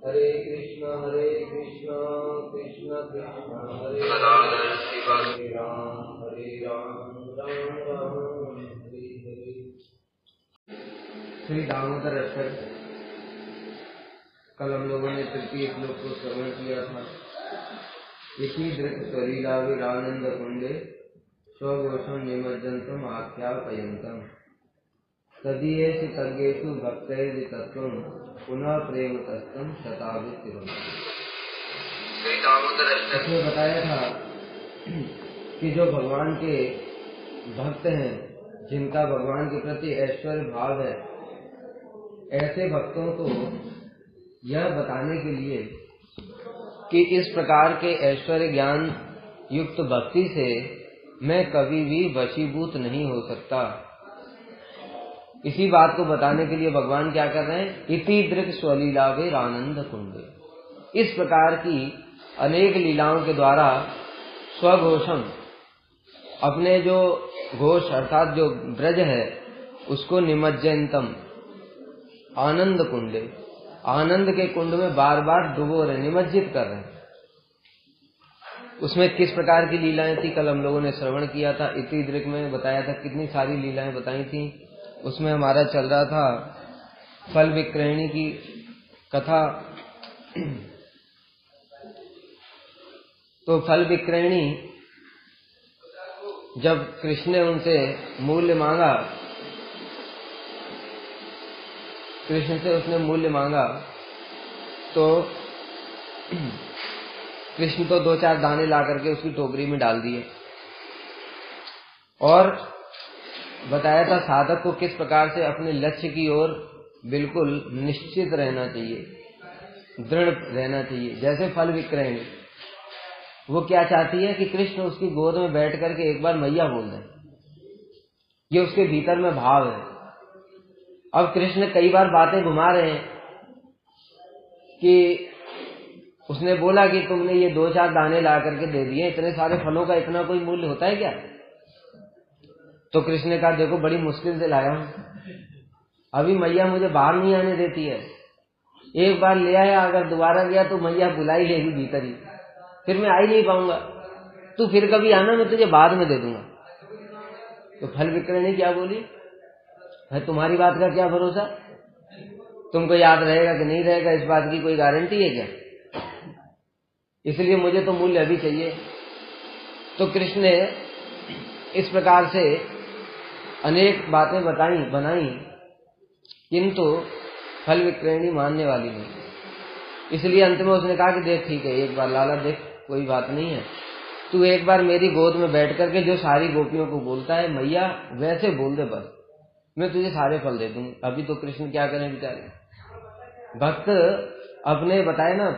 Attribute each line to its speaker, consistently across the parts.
Speaker 1: हरे कृष्ण कृष्ण कृष्ण हरे हरे राम राम राम हरे हरे। श्री दामोदर अष्टक कल हम लोगों ने तृतीय श्लोक को श्रवण किया था। इसी दृक् सलीलाविरानंद कुंडे स्वघोषम निमज्जन्तम आख्यापयन्तम तदीयेषु तज्ञेषु भक्तैर्वितत्वं पुनः प्रेम तस्तम शताभितिरम्। श्री दामोदर अष्टक में बताया था कि जो भगवान के भक्त हैं, जिनका भगवान के प्रति ऐश्वर्य भाव है, ऐसे भक्तों को यह बताने के लिए कि इस प्रकार के ऐश्वर्य ज्ञान युक्त भक्ति से मैं कभी भी वशीभूत नहीं हो सकता। इसी बात को बताने के लिए भगवान क्या कर रहे हैं? इति दृक् स्वलीलावेर आनंद कुंडे, इस प्रकार की अनेक लीलाओं के द्वारा स्वघोषम, अपने जो घोष अर्थात जो ब्रज है उसको निमज्जन्तम, आनंद कुंडे, आनंद के कुंड में बार बार डुबो रहे, निमज्जित कर रहे हैं। उसमें किस प्रकार की लीलाएं थी कल हम लोगों ने श्रवण किया था। इति दृक् में बताया था कितनी सारी लीलाएं बताई थी। उसमें हमारा चल रहा था फल विक्रयणी की कथा। तो फल विक्रयणी जब कृष्ण ने उनसे मूल्य मांगा, कृष्ण से उसने मूल्य मांगा तो कृष्ण तो 2-4 दाने ला करके उसकी टोकरी में डाल दिए और बताया था साधक को किस प्रकार से अपने लक्ष्य की ओर बिल्कुल निश्चित रहना चाहिए, दृढ़ रहना चाहिए। जैसे फल विक्रयणी, वो क्या चाहती है कि कृष्ण उसकी गोद में बैठ करके एक बार मैया बोल दें, ये उसके भीतर में भाव है। अब कृष्ण कई बार बातें घुमा रहे हैं कि उसने बोला कि तुमने ये 2-4 दाने ला करके दे दिए, इतने सारे फलों का इतना कोई मूल्य होता है क्या? तो कृष्ण ने कहा देखो बड़ी मुश्किल से लाया हूं, अभी मैया मुझे बाहर नहीं आने देती है। एक बार ले आया, अगर दोबारा गया तो मैया बुला ही लेगी भीतर ही, फिर मैं आ ही नहीं पाऊंगा। तू फिर कभी आना, मैं तुझे बाद में दे दूंगा। तो फल विक्रयणी क्या बोली? है तुम्हारी बात का क्या भरोसा, तुमको याद रहेगा कि नहीं रहेगा, इस बात की कोई गारंटी है क्या? इसलिए मुझे तो मूल्य अभी चाहिए। तो कृष्ण ने इस प्रकार से अनेक बातें बनाई, किंतु फल विक्रयणी मानने वाली नहीं। इसलिए अंत में उसने कहा कि देख ठीक है, एक बार लाला देख, कोई बात नहीं है, तू एक बार मेरी गोद में बैठ करके जो सारी गोपियों को बोलता है मैया, वैसे बोल दे, बस मैं तुझे सारे फल दे दूंगा। अभी तो कृष्ण क्या करें बेचारे भक्त अपने, बताए ना,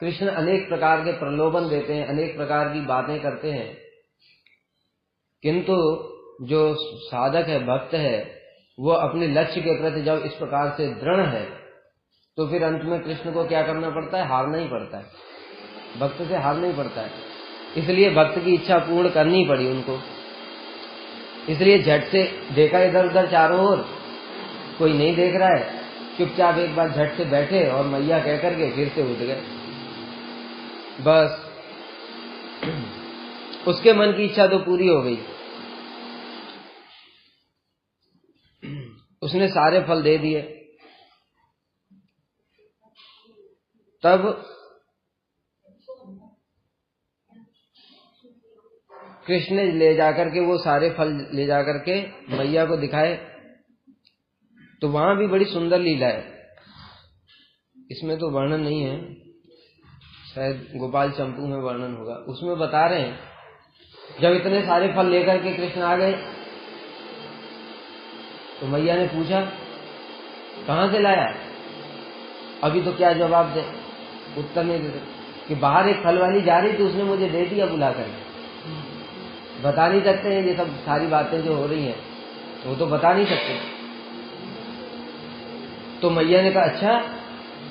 Speaker 1: कृष्ण अनेक प्रकार के प्रलोभन देते हैं, अनेक प्रकार की बातें करते हैं, किंतु जो साधक है, भक्त है, वो अपने लक्ष्य के प्रति जब इस प्रकार से दृढ़ है तो फिर अंत में कृष्ण को क्या करना पड़ता है? हारना ही पड़ता है, भक्त से हारना ही पड़ता है। इसलिए भक्त की इच्छा पूर्ण करनी पड़ी उनको। इसलिए झट से देखा इधर उधर चारों ओर, कोई नहीं देख रहा है, चुपचाप एक बार झट से बैठे और मैया कह करके फिर से उठ गए। बस उसके मन की इच्छा तो पूरी हो गई, उसने सारे फल दे दिए। तब कृष्ण ने ले जाकर के वो सारे फल ले जाकर के मैया को दिखाए। तो वहां भी बड़ी सुंदर लीला है, इसमें तो वर्णन नहीं है, शायद गोपाल चंपू में वर्णन होगा। उसमें बता रहे हैं जब इतने सारे फल लेकर के कृष्ण आ गए तो मैया ने पूछा कहां से लाया? अभी तो क्या जवाब दे, उत्तर नहीं दे कि बाहर एक फल वाली जा रही थी, उसने मुझे दे दिया बुलाकर। बता नहीं सकते हैं ये सब सारी बातें जो हो रही हैं, वो तो बता नहीं सकते। तो मैया ने कहा अच्छा,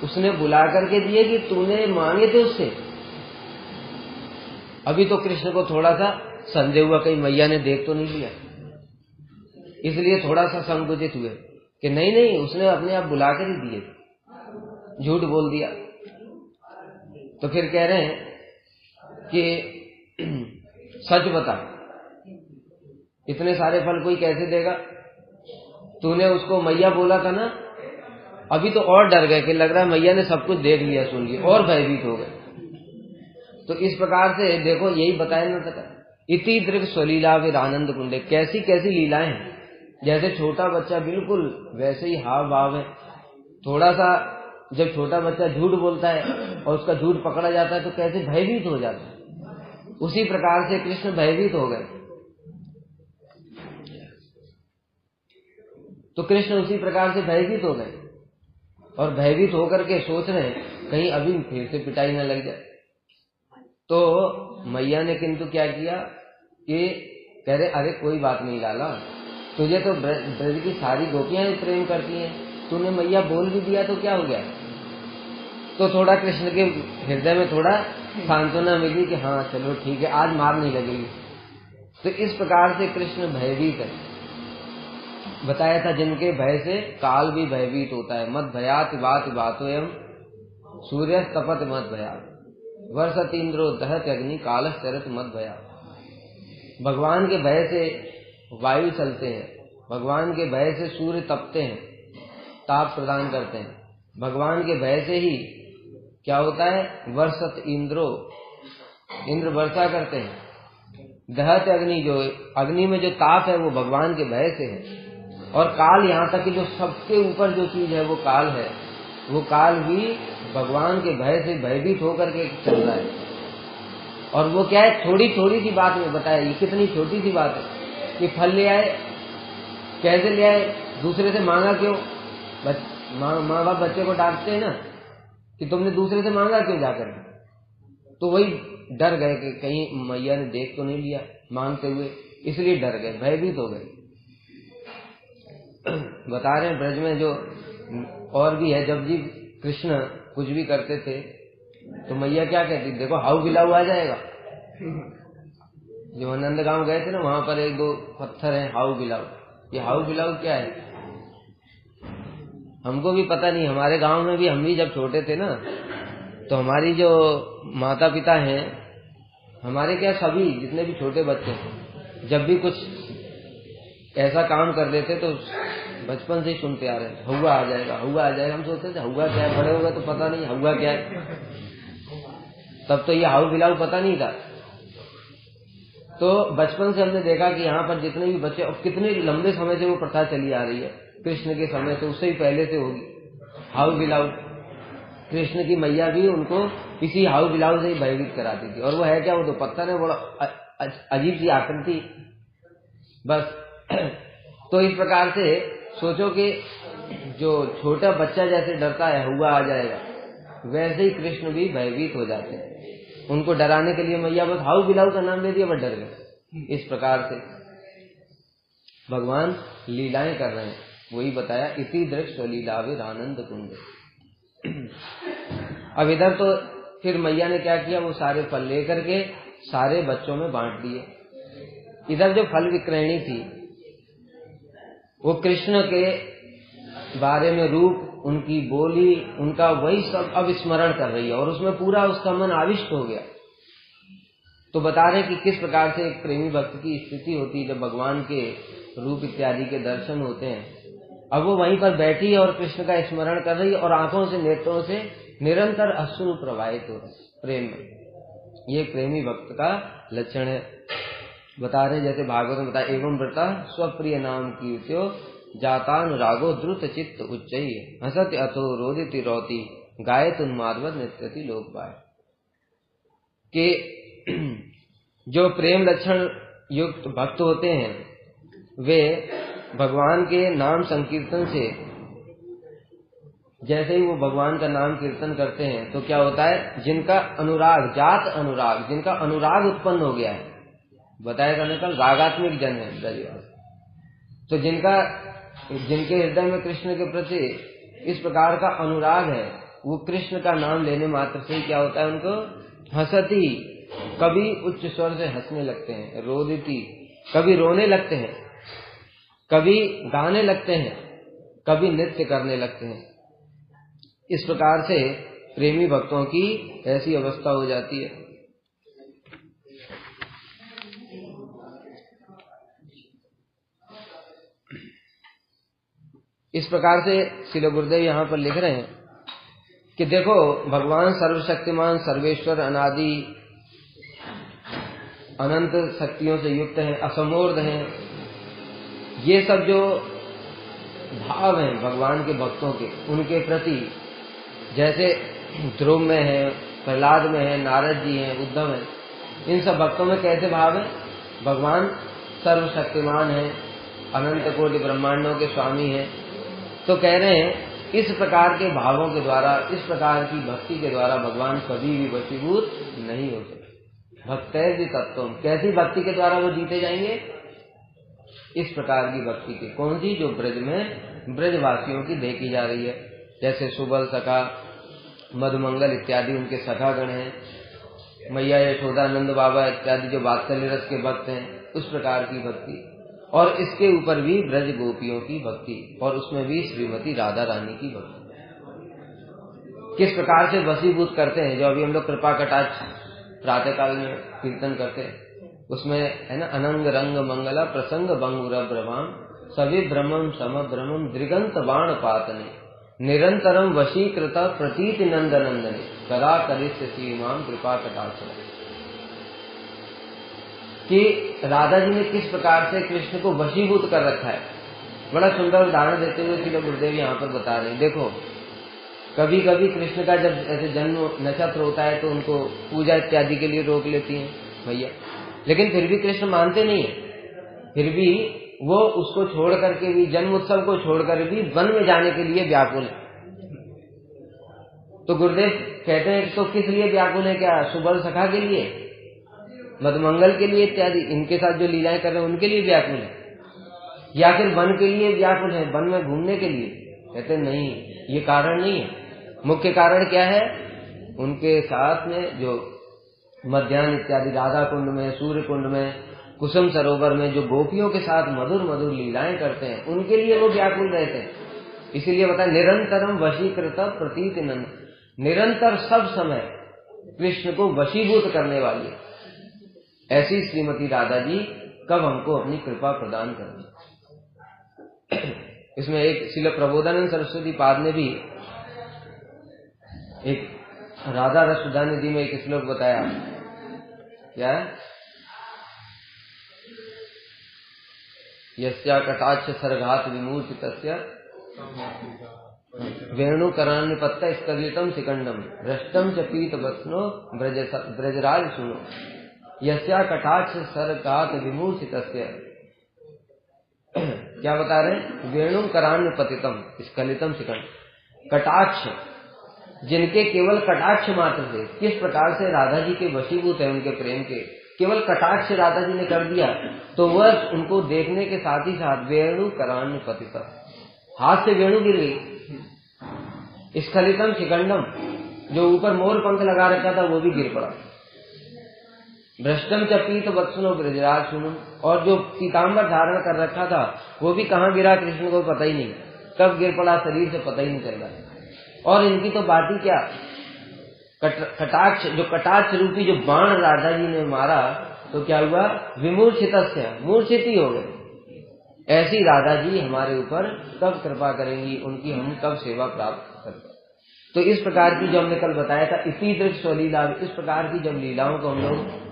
Speaker 1: उसने बुला करके दिए कि तूने मांगे थे उससे? अभी तो कृष्ण को थोड़ा सा संदेह हुआ कहीं मैया ने देख तो नहीं लिया, इसलिए थोड़ा सा संकुचित हुए कि नहीं नहीं, उसने अपने आप बुला कर ही दिए, झूठ बोल दिया। तो फिर कह रहे हैं कि सच बता, इतने सारे फल कोई कैसे देगा? तूने उसको मैया बोला था ना, अभी तो और डर गए कि लग रहा है मैया ने सब कुछ देख लिया, सुन लिया, और भयभीत हो गए। तो इस प्रकार से देखो, यही बताया ना था, इति दृग स्वलीला विद आनंद कुंडे, कैसी कैसी लीलाएं हैं। जैसे छोटा बच्चा बिल्कुल वैसे ही हाव भाव है। थोड़ा सा जब छोटा बच्चा झूठ बोलता है और उसका झूठ पकड़ा जाता है तो कैसे भयभीत हो जाता है, उसी प्रकार से कृष्ण भयभीत हो गए। तो कृष्ण उसी प्रकार से भयभीत हो गए और भयभीत होकर के सोच रहे हैं कहीं अभी फिर से पिटाई न लग जाए। तो मैया ने किंतु क्या किया कि कह रहे, अरे कोई बात नहीं लाला, तुझे तो ब्रज की सारी गोपियां प्रेम करती हैं, तूने मैया बोल भी दिया तो क्या हो गया। तो थोड़ा कृष्ण के हृदय में थोड़ा सांत्वना मिली कि हाँ चलो ठीक है, आज मार नहीं लगेगी। तो इस प्रकार से कृष्ण भयभीत है। बताया था जिनके भय से काल भी भयभीत होता है। मत भयात बात बातोयम सूर्य तपत मत भयात वर्षत इंद्रो दहत अग्नि काल चरत मत भयात। भगवान के भय से वायु चलते हैं, भगवान के भय से सूर्य तपते हैं, ताप प्रदान करते हैं। भगवान के भय से ही क्या होता है, वर्षत इंद्रो, इंद्र वर्षा करते हैं। दहत अग्नि, जो अग्नि में जो ताप है वो भगवान के भय से है। और काल, यहाँ तक कि जो सबके ऊपर जो चीज है वो काल है, वो काल भी भगवान के भय से भयभीत होकर के चल रहा है। और वो क्या है, थोड़ी थोड़ी सी बात में बताया, ये कितनी छोटी सी बात है कि फल ले आए, कैसे ले आए, दूसरे से मांगा क्यों। माँ बाप बच्चे को डांटते हैं ना कि तुमने दूसरे से मांगा क्यों जाकर। तो वही डर गए कि कहीं मैया ने देख तो नहीं लिया मांगते हुए, इसलिए डर गए, भयभीत हो गए। बता रहे हैं ब्रज में जो और भी है, जब जी कृष्ण कुछ भी करते थे तो मैया क्या कहती, देखो हाउ बिलाऊ आ जाएगा। जो नंदगांव गए थे ना, वहां पर एक दो पत्थर है हाउ बिलाऊ। ये हाउ बिलाऊ क्या है हमको भी पता नहीं। हमारे गांव में भी, हम भी जब छोटे थे ना, तो हमारी जो माता पिता हैं, हमारे क्या सभी जितने भी छोटे बच्चे थे, जब भी कुछ ऐसा काम कर देते तो बचपन से ही सुनते आ रहे हैं, हुआ आ जाएगा, हुआ आ जाएगा। हम सोचते थे हुआ क्या है, बड़े होगा तो पता नहीं हुआ क्या है। तब तो ये हाउ बिलाऊ पता नहीं था। तो बचपन से हमने देखा कि यहाँ पर जितने भी बच्चे, और कितने लंबे समय से वो प्रथा चली आ रही है, कृष्ण के समय से, उससे ही पहले से होगी हाउ बिलाऊ। कृष्ण की मैया भी उनको इसी हाउ बिलाऊ से ही भयभीत कराती थी। और वो है क्या, वो तो पत्थर है, बड़ा अजीब सी आकृति बस। तो इस प्रकार से सोचो कि जो छोटा बच्चा जैसे डरता है हुआ आ जाएगा, वैसे ही कृष्ण भी भयभीत हो जाते हैं। उनको डराने के लिए मैया बस हाउ बिलाऊ का नाम दे दिया, बस डर गए। इस प्रकार से भगवान लीलाएं कर रहे हैं, वही बताया, इसी दृश्य लीलाविद आनंद कुंड। अब इधर तो फिर मैया ने क्या किया, वो सारे फल लेकर के सारे बच्चों में बांट दिए। इधर जो फल विक्रयणी थी वो कृष्ण के बारे में रूप, उनकी बोली, उनका वही सब अब स्मरण कर रही है और उसमें पूरा उसका मन आविष्ट हो गया। तो बता रहे कि किस प्रकार से एक प्रेमी भक्त की स्थिति होती है जब भगवान के रूप इत्यादि के दर्शन होते हैं। अब वो वहीं पर बैठी है और कृष्ण का स्मरण कर रही है और आंखों से, नेत्रों से निरंतर अश्रु प्रवाहित हो रहे प्रेम में। ये प्रेमी भक्त का लक्षण है। बता रहे जैसे भागवत में बताया, एवं व्रता स्वप्रिय नाम कीर्त्यो जातानुरागो द्रुत चित्त उच्चैः हसति अथो रोदिति रौति गायत उन्मादवत् नृत्यति लोकपाय। कि जो प्रेम लक्षण युक्त भक्त होते हैं वे भगवान के नाम संकीर्तन से, जैसे ही वो भगवान का नाम कीर्तन करते हैं तो क्या होता है, जिनका अनुराग, जात अनुराग, जिनका अनुराग उत्पन्न हो गया है, बताया था ना कल, रागात्मिक जन है ब्रजवासी, तो जिनके हृदय में कृष्ण के प्रति इस प्रकार का अनुराग है, वो कृष्ण का नाम लेने मात्र से क्या होता है, उनको हंसती, कभी उच्च स्वर से हंसने लगते हैं, रोदिती, कभी रोने लगते हैं, कभी गाने लगते हैं, कभी नृत्य करने लगते हैं। इस प्रकार से प्रेमी भक्तों की ऐसी अवस्था हो जाती है। इस प्रकार से श्रील गुरुदेव यहाँ पर लिख रहे हैं कि देखो, भगवान सर्वशक्तिमान, सर्वेश्वर, अनादि, अनंत शक्तियों से युक्त हैं, असमूर्ध हैं। ये सब जो भाव हैं भगवान के भक्तों के, उनके प्रति, जैसे ध्रुव में है, प्रहलाद में है, नारद जी हैं, उद्धव हैं, इन सब भक्तों में कैसे भाव है? भगवान सर्वशक्तिमान है, अनंत कोटि ब्रह्मांडों के स्वामी हैं। तो कह रहे हैं इस प्रकार के भावों के द्वारा, इस प्रकार की भक्ति के द्वारा भगवान कभी भी वशीभूत नहीं हो सकते। भक्तैः वितत्वम्, कैसी भक्ति के द्वारा वो जीते जाएंगे? इस प्रकार की भक्ति के। कौन सी? जो ब्रज में ब्रजवासियों की देखी जा रही है, जैसे सुबल, सखा, मधुमंगल इत्यादि उनके सखागण हैं, मैया यशोदा, नंद बाबा इत्यादि जो वात्सल्य रस के भक्त हैं, उस प्रकार की भक्ति। और इसके ऊपर भी ब्रज गोपियों की भक्ति, और उसमें भी श्रीमती राधा रानी की भक्ति। किस प्रकार से वशीभूत करते हैं, जो अभी हम लोग कृपा कटाक्ष प्रातः काल में कीर्तन करते हैं, उसमें है ना, अनंग रंग मंगला प्रसंग बंगुर ब्रह्माम सभी ब्रह्मम सम ब्रह्मम दृगंत बाण पातने निरंतरम वशीकृत प्रतीति नंद नंदने कदा करिष्य सीमाम कृपा कटाक्ष। कि राधा जी ने किस प्रकार से कृष्ण को वशीभूत कर रखा है, बड़ा सुंदर उदाहरण देते हुए श्रील गुरुदेव यहाँ पर बता रहे हैं। देखो, कभी कभी कृष्ण का जब ऐसे जन्म नक्षत्र होता है तो उनको पूजा इत्यादि के लिए रोक लेती हैं भैया, लेकिन फिर भी कृष्ण मानते नहीं है। फिर भी वो उसको छोड़ करके भी, जन्म उत्सव को छोड़कर भी वन में जाने के लिए व्याकुल है। तो गुरुदेव कहते हैं तो किस लिए व्याकुल है? क्या सुबल सखा के लिए, मधुमंगल के लिए इत्यादि, इनके साथ जो लीलाएं कर रहे हैं उनके लिए व्याकुल है, या फिर वन के लिए व्याकुल है, वन में घूमने के लिए? कहते नहीं, ये कारण नहीं है। मुख्य कारण क्या है? उनके साथ में जो मध्याह्न इत्यादि राधा कुंड में, सूर्य कुंड में, कुसुम सरोवर में जो गोपियों के साथ मधुर मधुर लीलाएं करते हैं, उनके लिए वो व्याकुल रहते हैं। इसीलिए बता, निरंतरम वशीकृत प्रतीति नंद, निरंतर सब समय कृष्ण को वशीभूत करने वाली ऐसी श्रीमती राधा जी कब हमको अपनी कृपा प्रदान करें। इसमें एक श्रील प्रबोधानंद सरस्वती पाद ने भी एक राधा रस सुधा निधि में एक श्लोक बताया। क्या है? यस्या कटाक्ष सर्गात विमूर्छितस्य वेणुकरान्यपत्त स्खलितम शिखंडम भ्रष्टम च पीत वत्सनो ब्रजराज सुनो। यस्या कटाक्ष सर्गात विमूर्छितस्य, क्या बता रहे? वेणुकरान्यपतितम स्खलितम शिखंड, कटाक्ष, जिनके केवल कटाक्ष मात्र से किस प्रकार से राधा जी के वशीभूत है, उनके प्रेम के केवल कटाक्ष राधा जी ने कर दिया, तो वह उनको देखने के साथ ही साथ वेणुकरान्यपतितम, हाथ से वेणु गिर गई, स्खलितम शिखंडम, जो ऊपर मोर पंख लगा रखा था वो भी गिर पड़ा, भ्रष्टम च पीत वत्सनो ब्रजराज सुनो, और जो पीताम्बर धारण कर रखा था वो भी कहाँ गिरा कृष्ण को पता ही नहीं, कब गिर पड़ा शरीर से पता ही नहीं चल रहा। और इनकी तो बात ही क्या, कटाक्ष, जो कटाक्ष रूपी जो बाण राधा जी ने मारा तो क्या हुआ? विमूर्छितस्य, मूर्छित ही हो गए। ऐसी राधा जी हमारे ऊपर कब कृपा करेंगी, उनकी हम कब सेवा प्राप्त करेंगे। तो इस प्रकार की जो हमने कल बताया था, इसी दृश्य स्वलीला, इस प्रकार की जब लीलाओं को हम लोग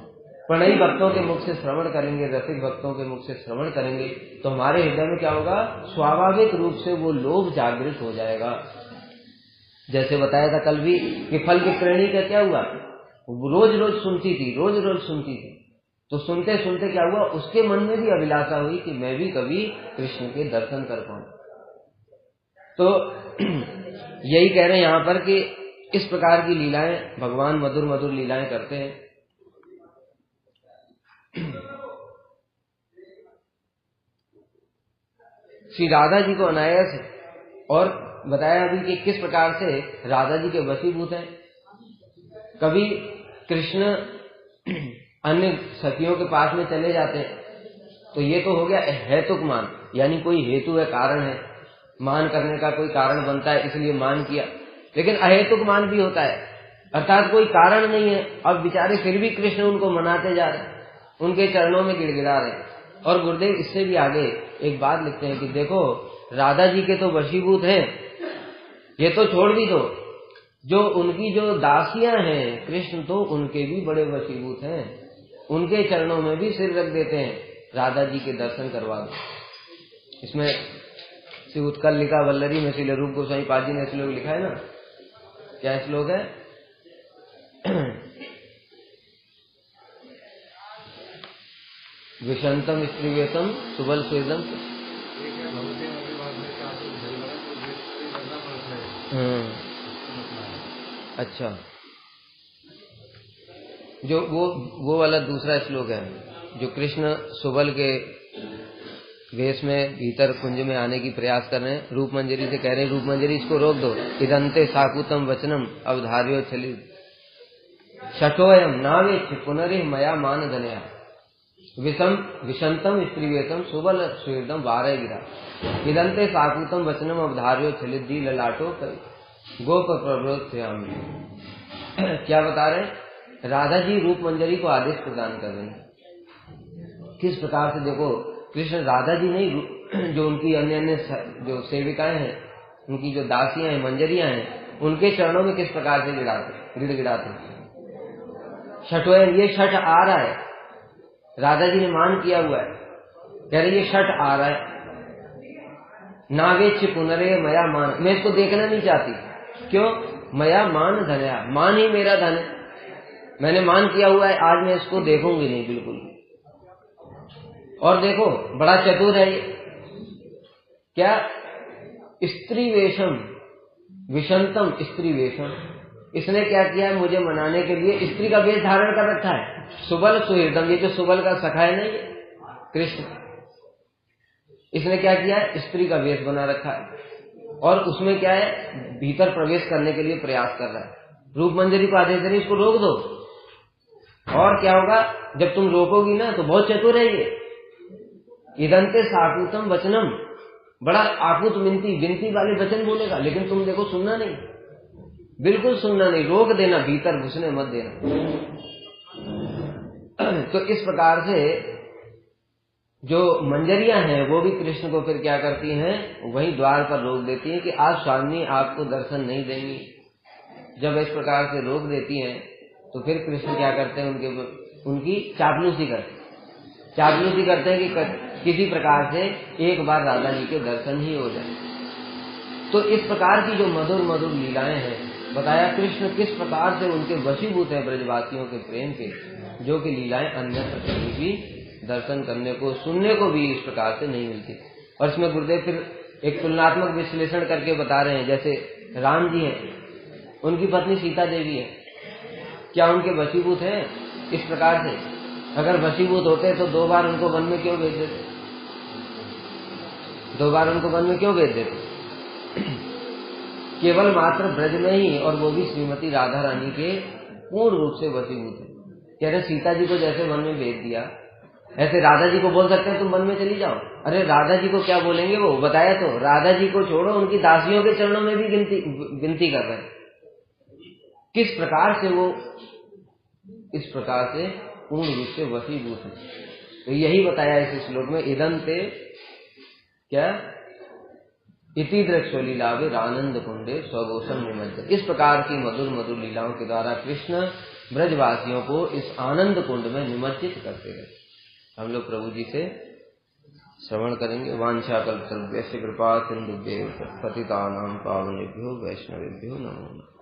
Speaker 1: प्रणयी भक्तों के मुख से श्रवण करेंगे, रसिक भक्तों के मुख से श्रवण करेंगे, तो हमारे हृदय में क्या होगा? स्वाभाविक रूप से वो लोभ जागृत हो जाएगा। जैसे बताया था कल भी कि फल की प्रेणी का क्या हुआ? रोज रोज सुनती थी, रोज रोज सुनती थी, तो सुनते सुनते क्या हुआ? उसके मन में भी अभिलाषा हुई कि मैं भी कभी कृष्ण के दर्शन कर पाऊं। तो यही कह रहे हैं यहाँ पर कि इस प्रकार की लीलाएं भगवान मधुर मधुर लीलाएं करते हैं। श्री राधा जी को अनायास और बताया अभी कि किस प्रकार से राधा जी के वशीभूत हैं। कभी कृष्ण अन्य सखियों के पास में चले जाते हैं तो ये तो हो गया हेतुक मान, यानी कोई हेतु है, कारण है, मान करने का कोई कारण बनता है, इसलिए मान किया। लेकिन अहेतुक मान भी होता है, अर्थात कोई कारण नहीं है। अब बेचारे फिर भी कृष्ण उनको मनाते जा रहे हैं, उनके चरणों में गिड़गिड़ा रहे हैं। और गुरुदेव इससे भी आगे एक बात लिखते हैं कि देखो राधा जी के तो वशीभूत हैं, ये तो छोड़ भी दो, जो उनकी जो दासियां हैं कृष्ण तो उनके भी बड़े वशीभूत हैं, उनके चरणों में भी सिर रख देते हैं, राधा जी के दर्शन करवा दो। इसमें श्री उत्कलिका वल्लरी में श्री रूप गोस्वामी पाद जी ने श्लोक लिखा है ना, क्या श्लोक है? विषंतम स्त्रीवेशम सुबल स्वेदम। अच्छा, जो वो वाला दूसरा श्लोक है जो कृष्ण सुबल के वेश में भीतर कुंज में आने की प्रयास कर रहे हैं, रूप मंजरी से कह रहे हैं रूप मंजरी इसको रोक दो। इदंते साकुतम वचनम अवधार्यो चली शठोयम नावेक्ष पुनरिह मया मान धनया विषंतम स्त्रीवेशम सुबल स्वेदम वारय गिरा इदंते साकुतम वचनम अवधार्यो चलिद्दी ललाटो गोप प्रवृत्यामि। क्या बता रहे? राधा जी रूप मंजरी को आदेश प्रदान कर रहे हैं। किस प्रकार से देखो, कृष्ण राधा जी नहीं, जो उनकी अन्य अन्य जो सेविकाएं हैं, उनकी जो दासियां हैं, मंजरियां हैं, उनके चरणों में किस प्रकार से गिड़गिड़ाते। छठवें ये छठ आ रहा है, राधा जी ने मान किया हुआ है, कह रहे ये छठ आ रहा है। नावेच्छ पुनरे मया मान, मैं इसको देखना नहीं चाहती। क्यों? मया मान धनया, मान ही मेरा धन है, मैंने मान किया हुआ है, आज मैं इसको देखूंगी नहीं बिल्कुल। और देखो बड़ा चतुर है ये, क्या? स्त्री वेशम विषंतम स्त्री वेशम, इसने क्या किया है? मुझे मनाने के लिए स्त्री का वेश धारण कर रखा है। सुबल सुहृदम, ये जो सुबल का सखा है ना ये कृष्ण, इसने क्या किया है? स्त्री का वेश बना रखा है और उसमें क्या है? भीतर प्रवेश करने के लिए प्रयास कर रहा है। रूप मंजरी को आदेश दे रही इसको रोक दो। और क्या होगा जब तुम रोकोगी ना, तो बहुत चतुर है ये। इदंते साकुतम वचनम, बड़ा आकुत विनती वाले वचन बोलेगा, लेकिन तुम देखो सुनना नहीं, बिल्कुल सुनना नहीं, रोक देना, भीतर घुसने मत देना। तो इस प्रकार से जो मंजरियां हैं वो भी कृष्ण को फिर क्या करती हैं? वहीं द्वार पर रोक देती हैं कि आज स्वामी आपको दर्शन नहीं देंगी। जब इस प्रकार से रोक देती हैं तो फिर कृष्ण क्या करते हैं? उनकी चापलूसी करते हैं कि किसी प्रकार से एक बार राधा जी के दर्शन ही हो जाए। तो इस प्रकार की जो मधुर मधुर लीलाएं हैं, बताया कृष्ण किस प्रकार से उनके वशीभूत है ब्रजवासियों के प्रेम के, जो कि लीलाएं अन्यत्र कहीं भी दर्शन करने को सुनने को भी इस प्रकार से नहीं मिलती। और इसमें गुरुदेव फिर एक तुलनात्मक विश्लेषण करके बता रहे हैं, जैसे राम जी हैं, उनकी पत्नी सीता देवी है, क्या उनके वशीभूत हैं? इस प्रकार से अगर वशीभूत होते तो 2 बार उनको वन में क्यों भेज देते? 2 बार उनको वन में क्यों भेज देते? केवल मात्र ब्रज में ही, और वो भी श्रीमती राधा रानी के पूर्ण रूप से वशीभूत है। कह रहे सीता जी को जैसे वन में भेज दिया, ऐसे राधा जी को बोल सकते हैं तुम वन में चली जाओ। अरे राधा जी को क्या बोलेंगे? वो बताया तो, राधा जी को छोड़ो, उनकी दासियों के चरणों में भी विनती कर रहे हैं। किस प्रकार से वो इस प्रकार से पूर्ण रूप से वशीभूत है। तो यही बताया इस श्लोक में, इदंते क्या इति दृक्ष लीलावे आनंद कुंडे स्वगोषम निमज्ज। इस प्रकार की मधुर मधुर लीलाओं के द्वारा कृष्ण ब्रजवासियों को इस आनंद कुंड में निमज्जित करते गए। हम लोग प्रभु जी से श्रवण करेंगे। वांछा कल्पतरुभ्यश्च कृपा सिंधुभ्यैव पतितानां पावनेभ्यो वैष्णवेभ्यो नमो नमः।